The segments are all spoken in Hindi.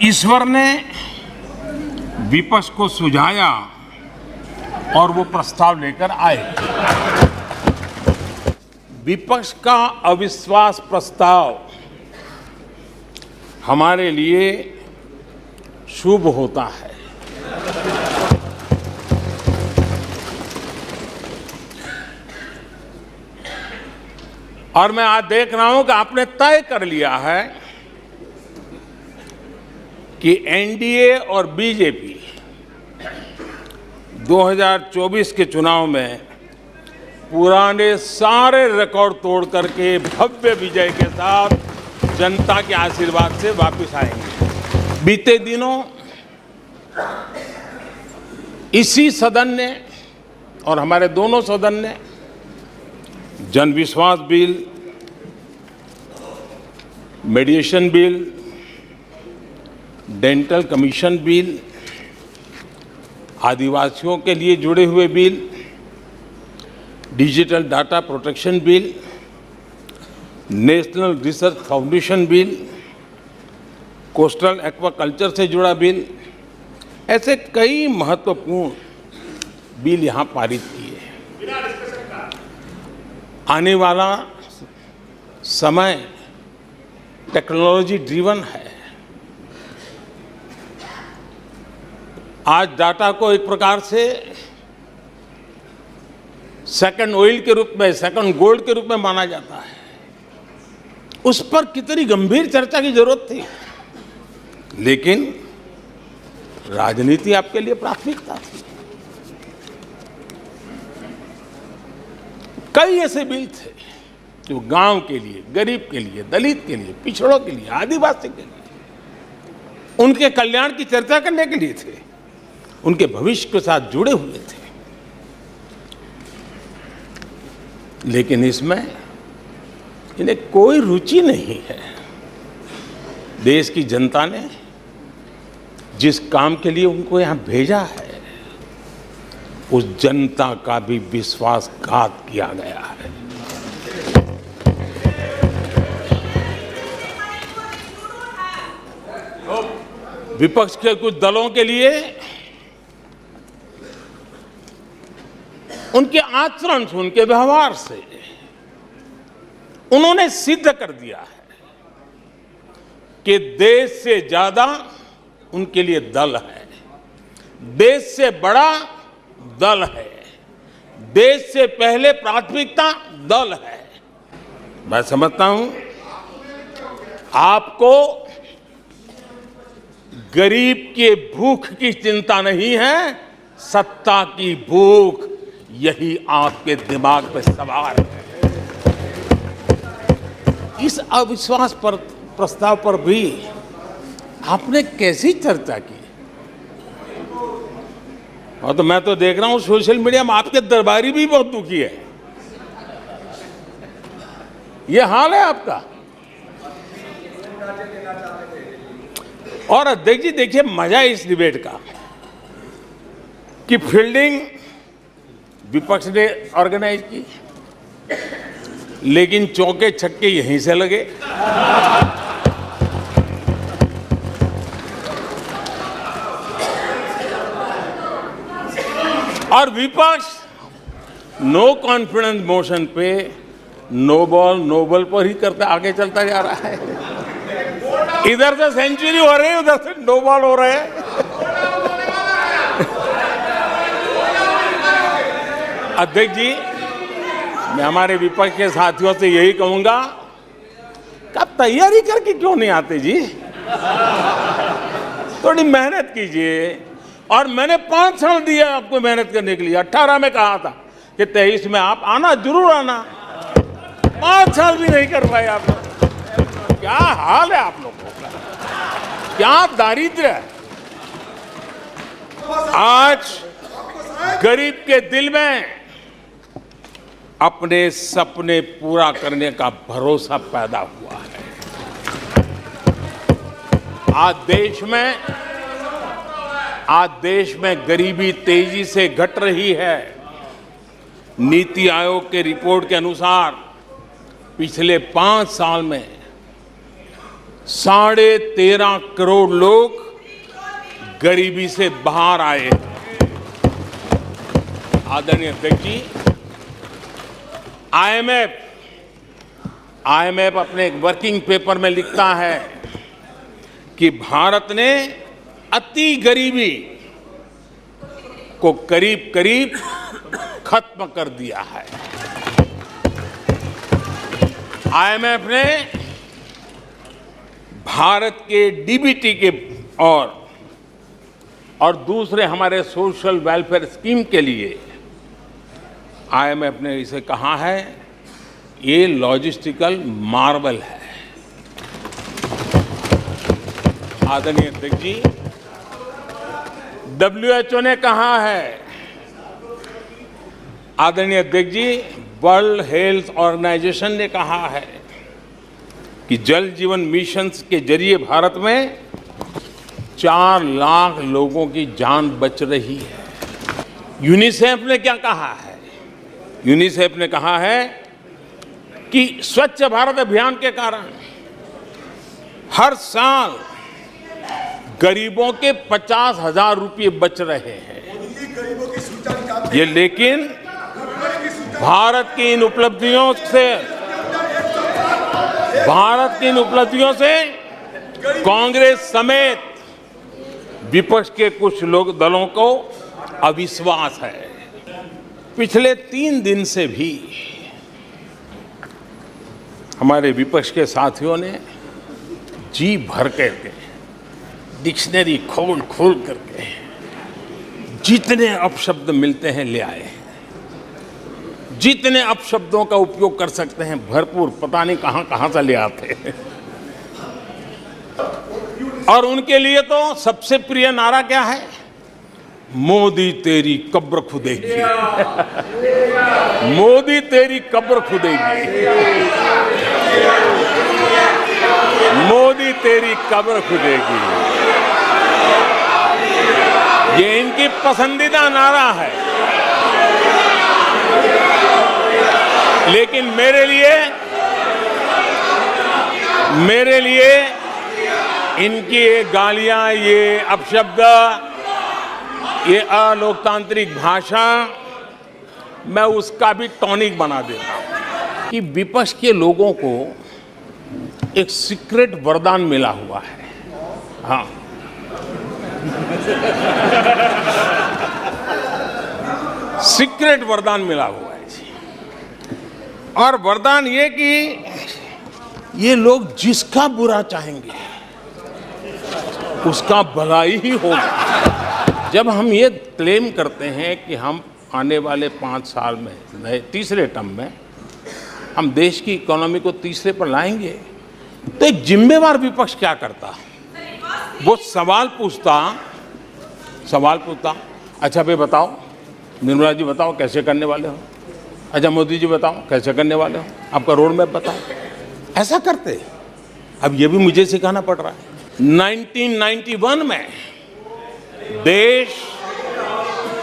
ईश्वर ने विपक्ष को सुझाया और वो प्रस्ताव लेकर आए। विपक्ष का अविश्वास प्रस्ताव हमारे लिए शुभ होता है। और मैं आज देख रहा हूं कि आपने तय कर लिया है कि एनडीए और बीजेपी 2024 के चुनाव में पुराने सारे रिकॉर्ड तोड़ करके भव्य विजय के साथ जनता के आशीर्वाद से वापस आएंगे। बीते दिनों इसी सदन ने और हमारे दोनों सदन ने जनविश्वास bill, mediation bill, dental commission bill, आदिवासियों के लिए जुड़े हुए bill, digital data protection bill, national research foundation bill, coastal aquaculture से जुड़ा बिल, ऐसे कई महत्वपूर्ण बिल यहाँ पारित किए। आने वाला समय टेक्नोलॉजी ड्रिवन है। आज डाटा को एक प्रकार से सेकंड ऑयल के रूप में, सेकंड गोल्ड के रूप में माना जाता है। उस पर कितनी गंभीर चर्चा की जरूरत थी, लेकिन राजनीति आपके लिए प्राथमिकता थी। कई ऐसे बिल थे जो गांव के लिए, गरीब के लिए, दलित के लिए, पिछड़ों के लिए, आदिवासी के लिए, उनके कल्याण की चर्चा करने के लिए थे, उनके भविष्य के साथ जुड़े हुए थे। लेकिन इसमें इन्हें कोई रुचि नहीं है। देश की जनता ने जिस काम के लिए उनको यहां भेजा है, उस जनता का भी विश्वासघात किया गया है। विपक्ष के कुछ दलों के लिए उनके आचरण से, उनके व्यवहार से उन्होंने सिद्ध कर दिया है कि देश से ज्यादा उनके लिए दल है, देश से बड़ा दल है, देश से पहले प्राथमिकता दल है। मैं समझता हूं आपको गरीब के भूख की चिंता नहीं है, सत्ता की भूख, यही आपके दिमाग पे सवार है। इस अविश्वास पर प्रस्ताव पर भी आपने कैसी चर्चा की? और तो मैं तो देख रहा हूं सोशल मीडिया में आपके दरबारी भी बहुत दुखी है। ये हाल है आपका। और अध्यक्ष जी देखिए, मजा है इस डिबेट का कि फील्डिंग विपक्ष ने ऑर्गेनाइज की, लेकिन चौके छक्के यहीं से लगे। और विपक्ष नो कॉन्फिडेंस मोशन पे नो बॉल पर ही करते आगे चलता जा रहा है। इधर से सेंचुरी हो रही है, उधर से नो बॉल हो रहे हैं। अध्यक्ष जी, मैं हमारे विपक्ष के साथियों से यही कहूंगा कि आप तैयारी करके क्यों नहीं आते जी? थोड़ी मेहनत कीजिए। और मैंने 5 साल दिया आपको मेहनत करने के लिए। 18 में कहा था कि 23 में आप आना, जरूर आना। 5 साल भी नहीं कर पाए आप लोग। क्या हाल है आप लोगों का, क्या दारिद्र्य है। आज गरीब के दिल में अपने सपने पूरा करने का भरोसा पैदा हुआ है। आज देश में गरीबी तेजी से घट रही है। नीति आयोग के रिपोर्ट के अनुसार पिछले 5 साल में 13.5 करोड़ लोग गरीबी से बाहर आए। आदरणीय अध्यक्ष जी, आईएमएफ अपने एक वर्किंग पेपर में लिखता है कि भारत ने अति गरीबी को करीब करीब खत्म कर दिया है। आईएमएफ ने भारत के डीबीटी के और दूसरे हमारे सोशल वेलफेयर स्कीम के लिए आईएमएफ ने इसे कहा है, ये लॉजिस्टिकल मार्वल है। आदरणीय अध्यक्ष जी, WHO ने कहा है, आदरणीय अध्यक्ष जी, वर्ल्ड हेल्थ ऑर्गेनाइजेशन ने कहा है कि जल जीवन मिशन के जरिए भारत में 4 लाख लोगों की जान बच रही है। यूनिसेफ ने क्या कहा है? यूनिसेफ ने कहा है कि स्वच्छ भारत अभियान के कारण हर साल गरीबों के 50,000 रुपये बच रहे हैं। ये लेकिन भारत की इन उपलब्धियों से कांग्रेस समेत विपक्ष के कुछ दलों को अविश्वास है। पिछले 3 दिन से भी हमारे विपक्ष के साथियों ने जी भर करके डिक्शनरी खोल करके जितने अपशब्द मिलते हैं ले आए, जितने अपशब्दों का उपयोग कर सकते हैं भरपूर, पता नहीं कहां से ले आते हैं। और उनके लिए तो सबसे प्रिय नारा क्या है? मोदी तेरी कब्र खुदेगी। मोदी तेरी कब्र खुदेगी। मोदी तेरी कब्र खुदेगी। ये इनकी पसंदीदा नारा है। लेकिन मेरे लिए इनकी ये गालियां, ये अपशब्द, ये अलोकतांत्रिक भाषा, मैं उसका भी टॉनिक बना देता हूं कि विपक्ष के लोगों को एक सीक्रेट वरदान मिला हुआ है। हाँ, सीक्रेट वरदान मिला हुआ है जी। और वरदान ये कि ये लोग जिसका बुरा चाहेंगे उसका भलाई ही होगा। जब हम ये क्लेम करते हैं कि हम आने वाले 5 साल में नए तीसरे टर्म में हम देश की इकोनॉमी को तीसरे पर लाएंगे, तो एक जिम्मेवार विपक्ष क्या करता? वो सवाल पूछता, अच्छा भाई बताओ, निर्मला जी बताओ कैसे करने वाले हो? अच्छा मोदी जी बताओ कैसे करने वाले हो? आपका रोड मैप बताओ। ऐसा करते। अब ये भी मुझे सिखाना पड़ रहा है। 1991 में देश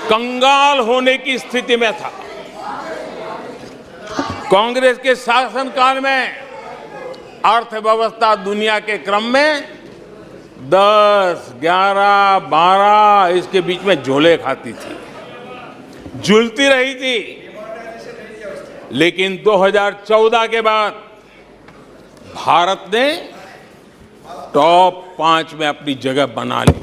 कंगाल होने की स्थिति में था। कांग्रेस के शासनकाल में अर्थव्यवस्था दुनिया के क्रम में 10, 11, 12 इसके बीच में झोले खाती थी, झूलती रही थी। लेकिन 2014 के बाद भारत ने टॉप 5 में अपनी जगह बना ली।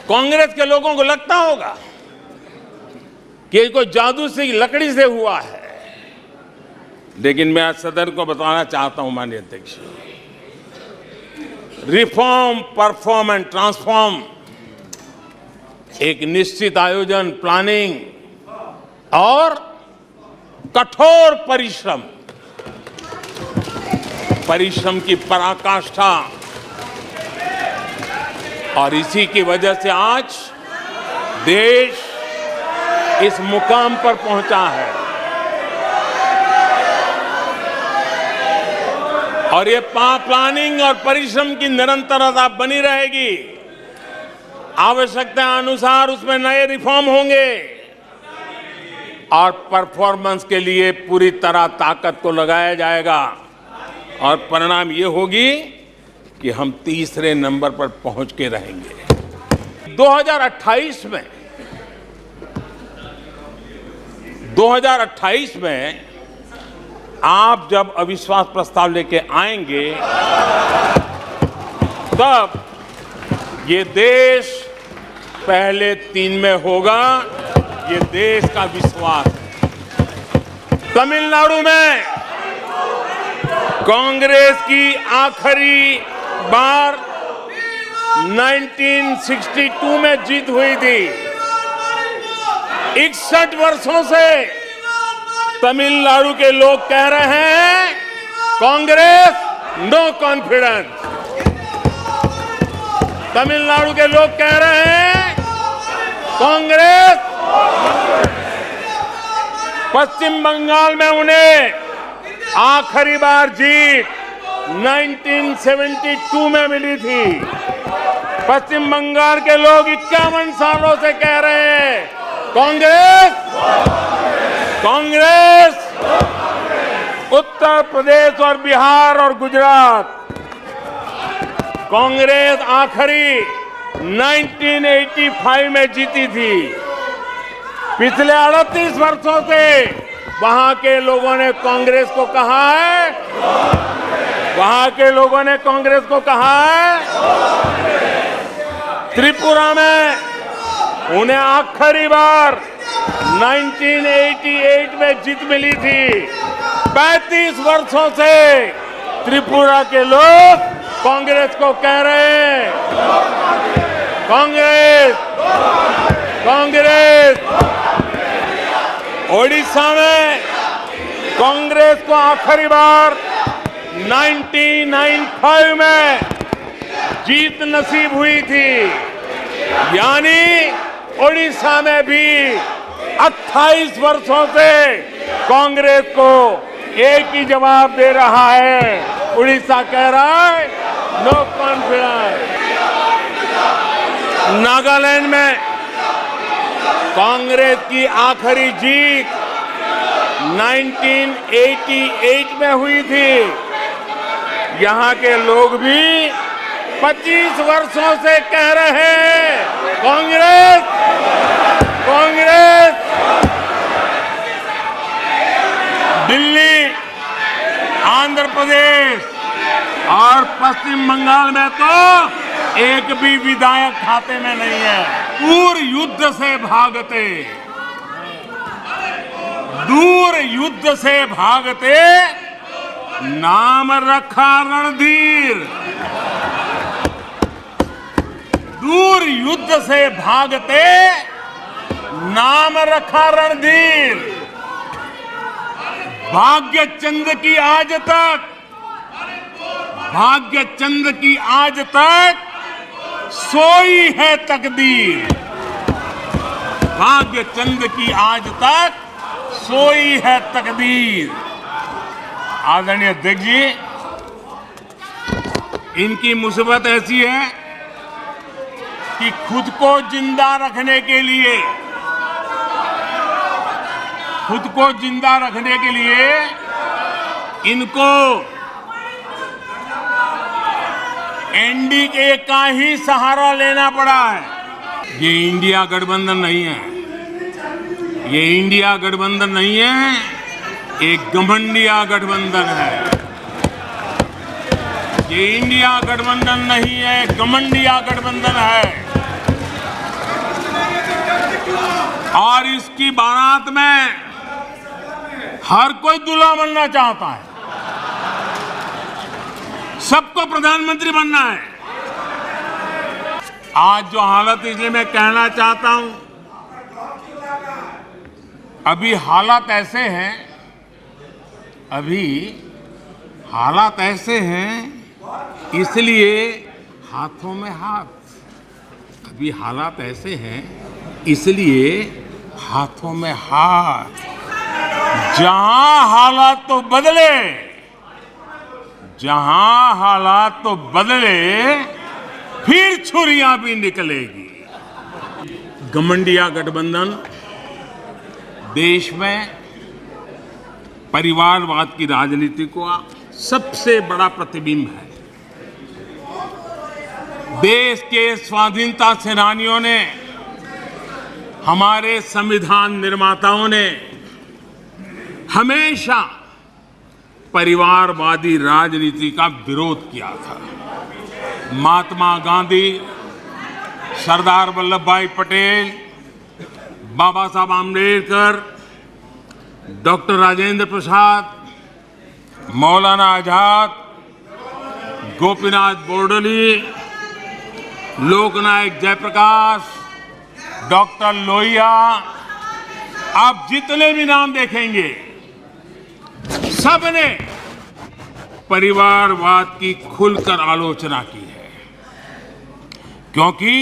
कांग्रेस के लोगों को लगता होगा कि कोई जादू से लकड़ी से हुआ है, लेकिन मैं आज सदन को बताना चाहता हूं माननीय अध्यक्ष, रिफॉर्म, परफॉर्म एंड ट्रांसफॉर्म एक निश्चित आयोजन, प्लानिंग और कठोर परिश्रम की पराकाष्ठा, और इसी की वजह से आज देश इस मुकाम पर पहुंचा है। और ये प्लानिंग और परिश्रम की निरंतरता बनी रहेगी। आवश्यकता अनुसार उसमें नए रिफॉर्म होंगे, और परफॉर्मेंस के लिए पूरी तरह ताकत को लगाया जाएगा और परिणाम ये होगी कि हम तीसरे नंबर पर पहुंच के रहेंगे। 2028 में आप जब अविश्वास प्रस्ताव लेके आएंगे तब ये देश पहले 3 में होगा, ये देश का विश्वास है। तमिलनाडु में कांग्रेस की आखिरी बार 1962 में जीत हुई थी। 61 वर्षों से तमिलनाडु के लोग कह रहे हैं कांग्रेस नो कॉन्फिडेंस। तमिलनाडु के लोग कह रहे हैं कांग्रेस। पश्चिम बंगाल में उन्हें आखिरी बार जीत 1972 में मिली थी। पश्चिम बंगाल के लोग 51 सालों से कह रहे हैं कांग्रेस कांग्रेस। उत्तर प्रदेश और बिहार और गुजरात कांग्रेस आखिरी 1985 में जीती थी। पिछले 38 वर्षों से वहां के लोगों ने कांग्रेस को कहा है, वहां के लोगों ने कांग्रेस को कहा है। त्रिपुरा में उन्हें आखिरी बार 1988 में जीत मिली थी। 35 वर्षों से त्रिपुरा के लोग कांग्रेस को कह रहे हैं कांग्रेस कांग्रेस। ओडिशा में कांग्रेस को आखिरी बार 1995 में जीत नसीब हुई थी। यानी ओडिशा में भी 28 वर्षों से कांग्रेस को एक ही जवाब दे रहा है। उड़ीसा कह रहा है नो कॉन्फिडेंस। नागालैंड में कांग्रेस की आखिरी जीत 1988 में हुई थी। यहां के लोग भी 25 वर्षों से कह रहे हैं कांग्रेस कांग्रेस। दिल्ली, आंध्र प्रदेश और पश्चिम बंगाल में तो एक भी विधायक खाते में नहीं है। दूर युद्ध से भागते, दूर युद्ध से भागते, नाम रखा रणधीर। दूर युद्ध से भागते, नाम रखा रणधीर। भाग्य चंद की आज तक, भाग्य चंद की आज तक सोई है तकदीर। भाग्य चंद की आज तक सोई है तकदीर। आदरणीय अध्यक्ष जी, इनकी मुसीबत ऐसी है कि खुद को जिंदा रखने के लिए, खुद को जिंदा रखने के लिए इनको एनडीए का ही सहारा लेना पड़ा है। ये इंडिया गठबंधन नहीं है, ये इंडिया गठबंधन नहीं है, एक घमंडिया गठबंधन है। ये इंडिया गठबंधन नहीं है, घमंडिया गठबंधन है। और इसकी बारात में हर कोई दूल्हा बनना चाहता है, सबको प्रधानमंत्री बनना है। आज जो हालत, इसलिए मैं कहना चाहता हूं, अभी हालात ऐसे हैं, अभी हालात ऐसे हैं, इसलिए हाथों में हाथ। अभी हालात ऐसे हैं, इसलिए हाथों में हाथ। जहां हालात तो बदले, जहां हालात तो बदले, फिर छुरियां भी निकलेगी। घमंडिया गठबंधन देश में परिवारवाद की राजनीति का सबसे बड़ा प्रतिबिंब है। देश के स्वाधीनता सेनानियों ने, हमारे संविधान निर्माताओं ने हमेशा परिवारवादी राजनीति का विरोध किया था। महात्मा गांधी, सरदार वल्लभ भाई पटेल, बाबा साहब आम्बेडकर, डॉक्टर राजेंद्र प्रसाद, मौलाना आजाद, गोपीनाथ बोरदोली, लोकनायक जयप्रकाश, डॉक्टर लोहिया, आप जितने भी नाम देखेंगे, सबने परिवारवाद की खुलकर आलोचना की है, क्योंकि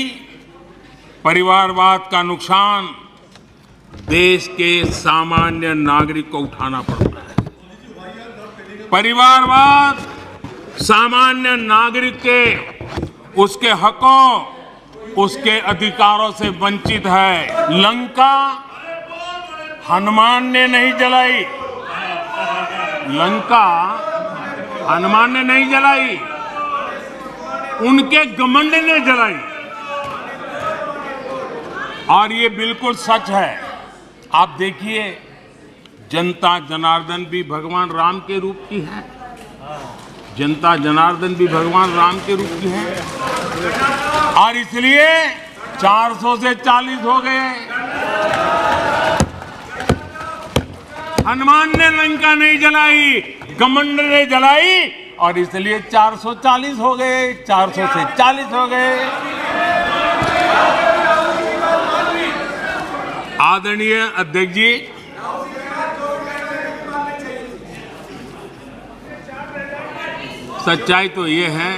परिवारवाद का नुकसान देश के सामान्य नागरिक को उठाना पड़ता है। परिवारवाद सामान्य नागरिक के उसके हकों, उसके अधिकारों से वंचित है। लंका हनुमान ने नहीं जलाई, लंका हनुमान ने नहीं जलाई, उनके घमंड ने जलाई। और ये बिल्कुल सच है। आप देखिए, जनता जनार्दन भी भगवान राम के रूप की है, जनता जनार्दन भी भगवान राम के रूप की है, और इसलिए 400 से 40 हो गए। हनुमान ने लंका नहीं जलाई, घमंड ने जलाई, और इसलिए 440 हो गए, 400 से 40 हो गए। आदरणीय अध्यक्ष जी, सच्चाई तो ये है,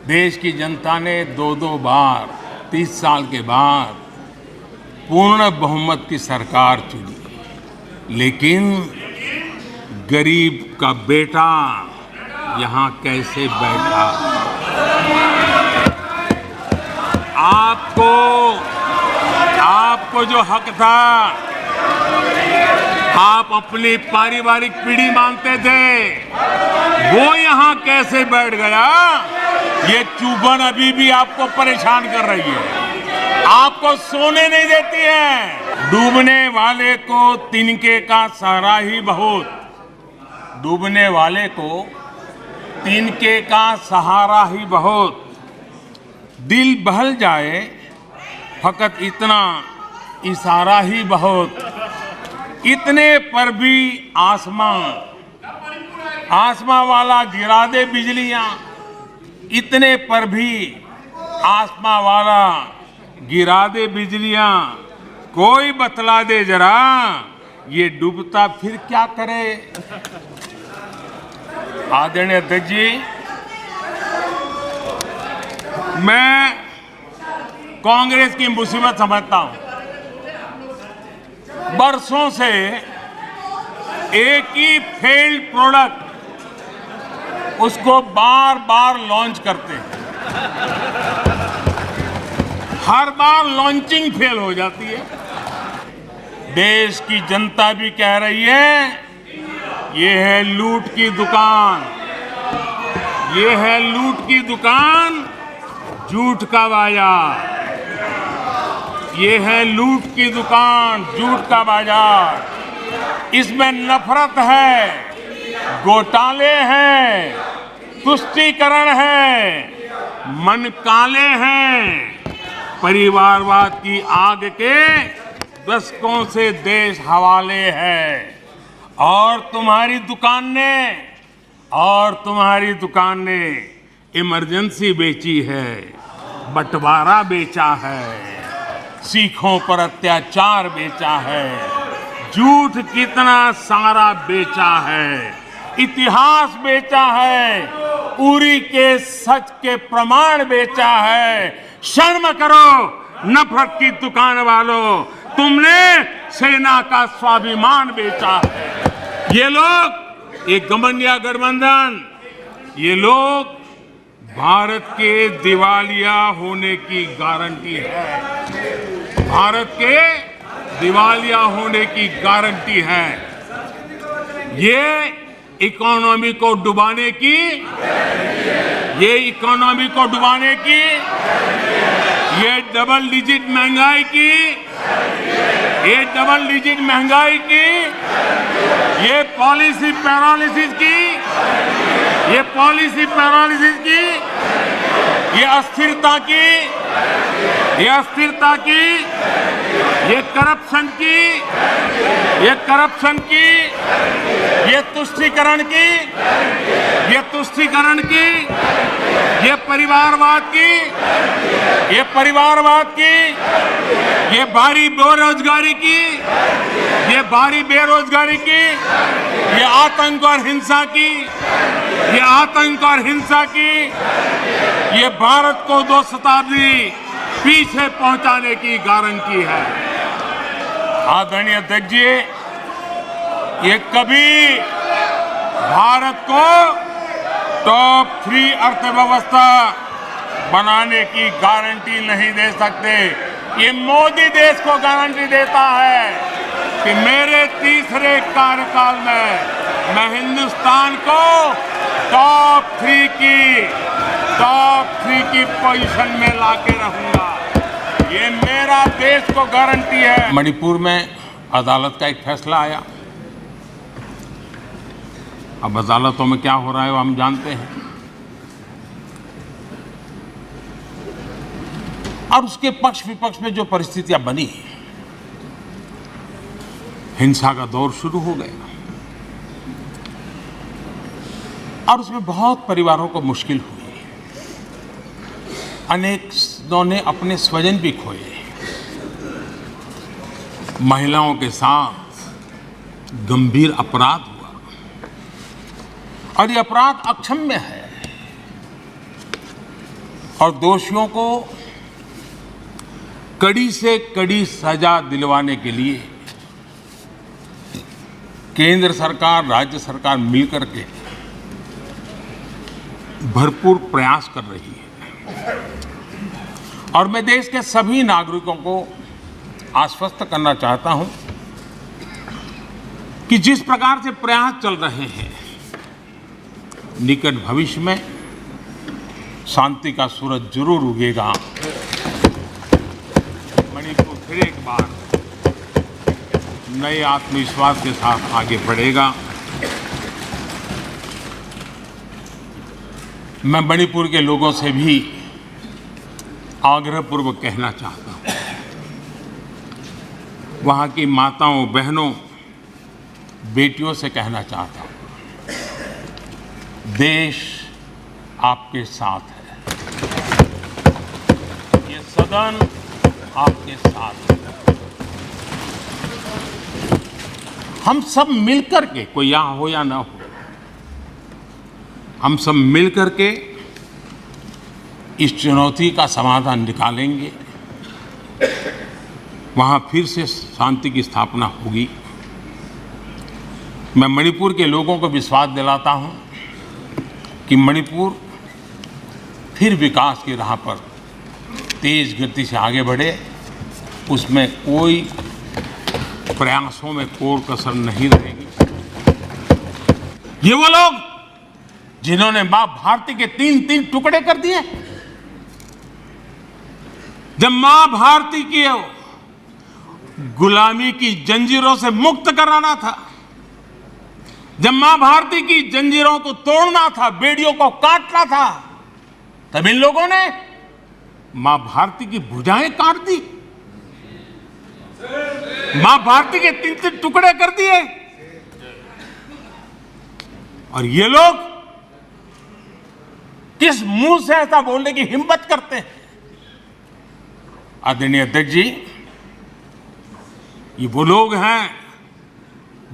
देश की जनता ने दो बार 30 साल के बाद पूर्ण बहुमत की सरकार चुनी, लेकिन गरीब का बेटा यहां कैसे बैठा? आपको जो हक था, आप अपनी पारिवारिक पीढ़ी मानते थे, वो यहां कैसे बैठ गया? ये चुभन अभी भी आपको परेशान कर रही है, आपको सोने नहीं देती है। डूबने वाले को तिनके का सहारा ही बहुत, डूबने वाले को तिनके का सहारा ही बहुत। दिल बहल जाए फकत इतना इशारा ही बहुत। इतने पर भी आसमां वाला गिरा दे बिजलियां, इतने पर भी आसमां वाला गिरा दे बिजलियां। कोई बतला दे जरा, ये डूबता फिर क्या करे? आदरणीय अध्यक्ष जी, मैं कांग्रेस की मुसीबत समझता हूं। बरसों से एक ही फेल्ड प्रोडक्ट उसको बार बार लॉन्च करते हैं, हर बार लॉन्चिंग फेल हो जाती है। देश की जनता भी कह रही है, ये है लूट की दुकान, ये है लूट की दुकान, झूठ का बाजार। ये है लूट की दुकान, झूठ का बाजार। इसमें नफरत है, घोटाले हैं, तुष्टीकरण है, मन काले हैं। परिवारवाद की आग के दशकों से देश हवाले है, और तुम्हारी दुकान ने इमरजेंसी बेची है, बंटवारा बेचा है, सिखों पर अत्याचार बेचा है, झूठ कितना सारा बेचा है, इतिहास बेचा है, उरी के सच के प्रमाण बेचा है। शर्म करो नफरत की दुकान वालों, तुमने सेना का स्वाभिमान बेचा है। ये लोग, ये घमंडिया गठबंधन, ये लोग भारत के दिवालिया होने की गारंटी है, भारत के दिवालिया होने की गारंटी है। ये इकोनॉमी को डुबाने की, ये इकोनॉमी को डुबाने की, ये डबल डिजिट महंगाई की, ये डबल डिजिट महंगाई की, ये पॉलिसी पैरालिसिस की, ये पॉलिसी पैरालिसिस की, ये अस्थिरता की, ये अस्थिरता की, ये करप्शन की, ये करप्शन की, ये तुष्टीकरण की, ये तुष्टीकरण की, ये परिवारवाद की, ये परिवारवाद की, ये भारी बेरोजगारी की, ये भारी बेरोजगारी की, ये आतंक और हिंसा की, ये आतंक और हिंसा की, ये भारत को 2 शताब्दी पीछे पहुंचाने की गारंटी है। आदरणीय अध्यक्ष जी, ये कभी भारत को टॉप 3 अर्थव्यवस्था बनाने की गारंटी नहीं दे सकते। ये मोदी देश को गारंटी देता है कि मेरे तीसरे कार्यकाल में मैं हिंदुस्तान को टॉप 3 की पोजीशन में लाके रहूंगा। ये मेरा देश को गारंटी है। मणिपुर में अदालत का एक फैसला आया। अब अदालतों में क्या हो रहा है वो हम जानते हैं, और उसके पक्ष विपक्ष में जो परिस्थितियां बनी, हिंसा का दौर शुरू हो गया और उसमें बहुत परिवारों को मुश्किल हुई। अनेकों ने अपने स्वजन भी खोए। महिलाओं के साथ गंभीर अपराध हुआ और ये अपराध अक्षम्य है और दोषियों को कड़ी से कड़ी सजा दिलवाने के लिए केंद्र सरकार, राज्य सरकार मिलकर के भरपूर प्रयास कर रही है। और मैं देश के सभी नागरिकों को आश्वस्त करना चाहता हूं कि जिस प्रकार से प्रयास चल रहे हैं, निकट भविष्य में शांति का सूरज जरूर उगेगा। मणिपुर फिर एक बार नए आत्मविश्वास के साथ आगे बढ़ेगा। मैं मणिपुर के लोगों से भी आग्रहपूर्वक कहना चाहता हूं, वहां की माताओं, बहनों, बेटियों से कहना चाहता हूं, देश आपके साथ है। ये सदन आपके साथ है। हम सब मिलकर के, कोई यहां हो या ना हो, हम सब मिलकर के इस चुनौती का समाधान निकालेंगे। वहां फिर से शांति की स्थापना होगी। मैं मणिपुर के लोगों को विश्वास दिलाता हूं कि मणिपुर फिर विकास की राह पर तेज गति से आगे बढ़े। उसमें कोई प्रयासों में कोई कसर नहीं रहेगी। ये वो लोग जिन्होंने मां भारती के 3 टुकड़े कर दिए, जब मां भारती की गुलामी की जंजीरों से मुक्त कराना था, जब मां भारती की जंजीरों को तोड़ना था, बेड़ियों को काटना था, तब इन लोगों ने मां भारती की भुजाएं काट दी, मां भारती के 3 टुकड़े कर दिए। और ये लोग किस मुंह से ऐसा बोलने की हिम्मत करते हैं? आदरणीय अध्यक्ष जी, ये वो लोग हैं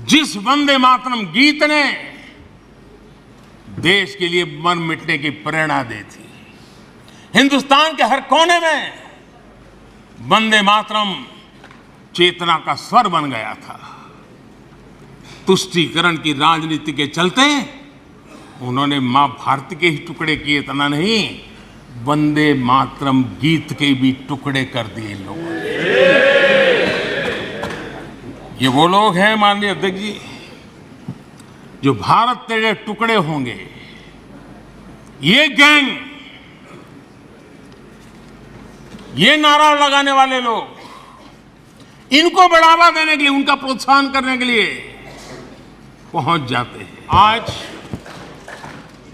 जिस वंदे मातरम गीत ने देश के लिए मर मिटने की प्रेरणा दी थी। हिंदुस्तान के हर कोने में वंदे मातरम चेतना का स्वर बन गया था। तुष्टीकरण की राजनीति के चलते उन्होंने मां भारती के ही टुकड़े किए, इतना नहीं, वंदे मातरम गीत के भी टुकड़े कर दिए लोगों ने। ये वो लोग हैं माननीय अध्यक्ष जी, जो भारत तेरे टुकड़े होंगे, ये गैंग, ये नारा लगाने वाले लोग, इनको बढ़ावा देने के लिए, उनका प्रोत्साहन करने के लिए पहुंच जाते हैं। आज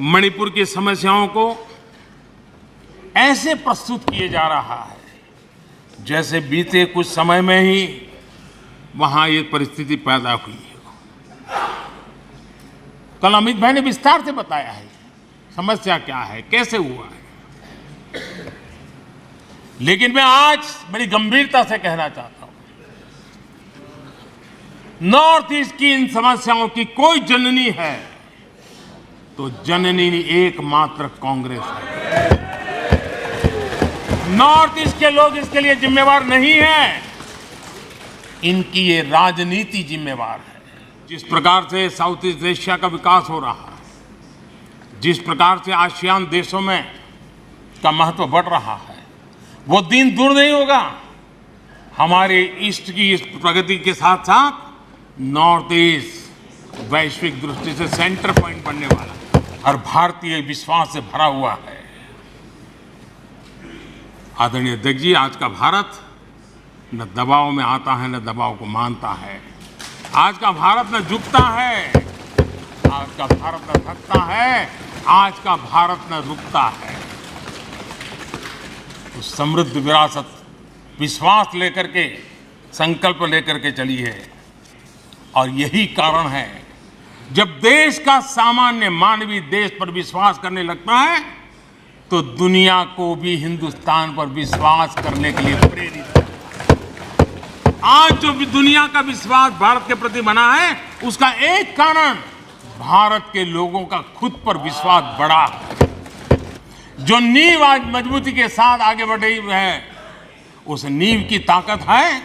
मणिपुर की समस्याओं को ऐसे प्रस्तुत किए जा रहा है जैसे बीते कुछ समय में ही वहां ये परिस्थिति पैदा हुई है। कल अमित भाई ने विस्तार से बताया है समस्या क्या है, कैसे हुआ है, लेकिन मैं आज बड़ी गंभीरता से कहना चाहता हूं, नॉर्थ ईस्ट की इन समस्याओं की कोई जननी है तो जननी एकमात्र कांग्रेस है। नॉर्थ ईस्ट के लोग इसके लिए जिम्मेवार नहीं हैं, इनकी ये राजनीति जिम्मेवार है। जिस प्रकार से साउथ ईस्ट एशिया का विकास हो रहा है, जिस प्रकार से आसियान देशों में का महत्व बढ़ रहा है, वो दिन दूर नहीं होगा हमारे ईस्ट की इस प्रगति के साथ साथ नॉर्थ ईस्ट वैश्विक दृष्टि से सेंटर पॉइंट बनने वाला और भारतीय विश्वास से भरा हुआ है। आदरणीय अध्यक्ष जी, आज का भारत न दबाव में आता है न दबाव को मानता है। आज का भारत न झुकता है, आज का भारत न थकता है, आज का भारत न रुकता है। तो समृद्ध विरासत विश्वास लेकर के, संकल्प लेकर के चली है। और यही कारण है जब देश का सामान्य मानवीय देश पर विश्वास करने लगता है तो दुनिया को भी हिंदुस्तान पर विश्वास करने के लिए प्रेरित करता है। आज जो भी दुनिया का विश्वास भारत के प्रति बना है, उसका एक कारण भारत के लोगों का खुद पर विश्वास बढ़ा है। जो नींव आज मजबूती के साथ आगे बढ़ रही है, उस नींव की ताकत है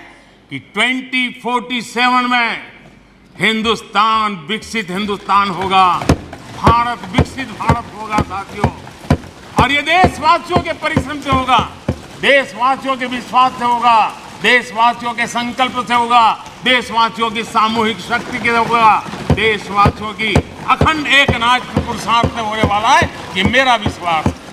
कि 2047 में हिंदुस्तान विकसित हिंदुस्तान होगा, भारत विकसित भारत होगा साथियों। और ये देशवासियों के परिश्रम से होगा, देशवासियों के विश्वास से होगा, देशवासियों के संकल्प से होगा, देशवासियों की सामूहिक शक्ति से होगा, देशवासियों की अखंड एक नाच पुरुषार्थ से होने वाला है। ये मेरा विश्वास है।